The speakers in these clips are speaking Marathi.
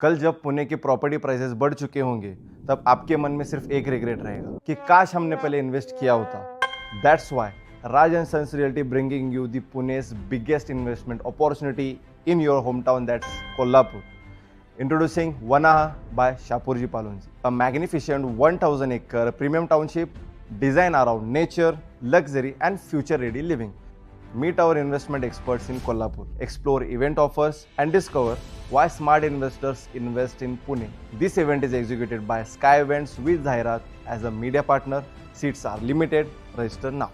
कल जब पुणे की प्रॉपर्टी प्राइसेस बढ़ चुके होंगे तब आपके मन में सिर्फ एक रिग्रेट रहेगा कि काश हमने पहले इन्वेस्ट किया होता. That's why Raj and Sons Realty bringing you the Pune's biggest investment opportunity in your hometown, that's Kolhapur. Introducing Vanaha by Shapurji Palonji, a magnificent 1,000-acre premium township designed around nature, luxury and future-ready living. Meet our investment experts in Kolhapur, explore event offers and discover why smart investors invest in Pune. This event is executed by Sky Events with Zairat as a media partner. Seats are limited. Register now.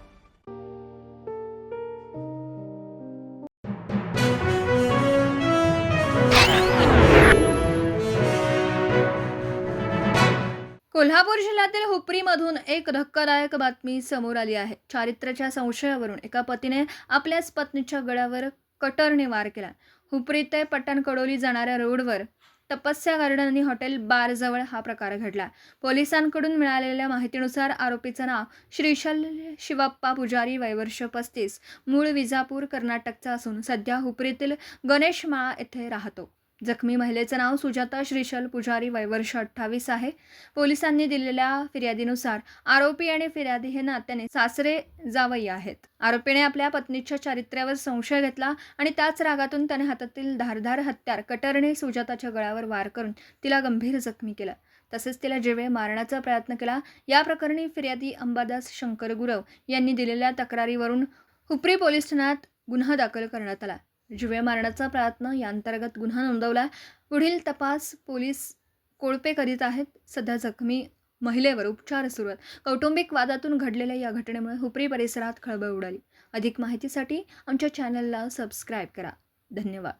Kolhapur जिल्ह्यातील हुपरीमधून एक धक्कादायक बातमी समोर आली आहे. चारित्र्याच्या संशयावरून एका पतीने आपल्याच पत्नीच्या गळ्यावर कटरने वार केला. हुपरी ते पट्टणकडोली जाणाऱ्या रोडवर तपस्या गार्डन आणि हॉटेल बारजवळ हा प्रकार घडला. पोलिसांकडून मिळालेल्या माहितीनुसार आरोपीचं नाव श्रीशल शिवप्पा पुजारी, वय वर्ष 35, मूळ विजापूर, कर्नाटकचा असून सध्या हुपरीतील गणेशमाळा येथे राहतो. जखमी महिलेचं नाव सुजाता श्रीशल पुजारी, वय वर्ष 28 आहे. पोलिसांनी दिलेल्या फिर्यादीनुसार आरोपी आणि फिर्यादी हे नात्याने सासरे जावई आहेत. आरोपीने आपल्या पत्नीच्या चारित्र्यावर संशय घेतला आणि त्याच रागातून त्याने हातातील धारदार हत्यार कटरने सुजाताच्या गळ्यावर वार करून तिला गंभीर जखमी केलं. तसेच तिला जीवे मारण्याचा प्रयत्न केला. या प्रकरणी फिर्यादी अंबादास शंकर गुरव यांनी दिलेल्या तक्रारीवरून हुपरी पोलीस ठाण्यात गुन्हा दाखल करण्यात आला. जीवे मारण्याचा प्रयत्न या अंतर्गत गुन्हा नोंदवला. पुढील तपास पोलीस कोळपे करीत आहेत. सध्या जखमी महिलेवर उपचार सुरू आहेत. कौटुंबिक वादातून घडलेल्या या घटनेमुळे हुपरी परिसरात खळबळ उडाली. अधिक माहितीसाठी आमच्या चॅनलला सबस्क्राईब करा. धन्यवाद.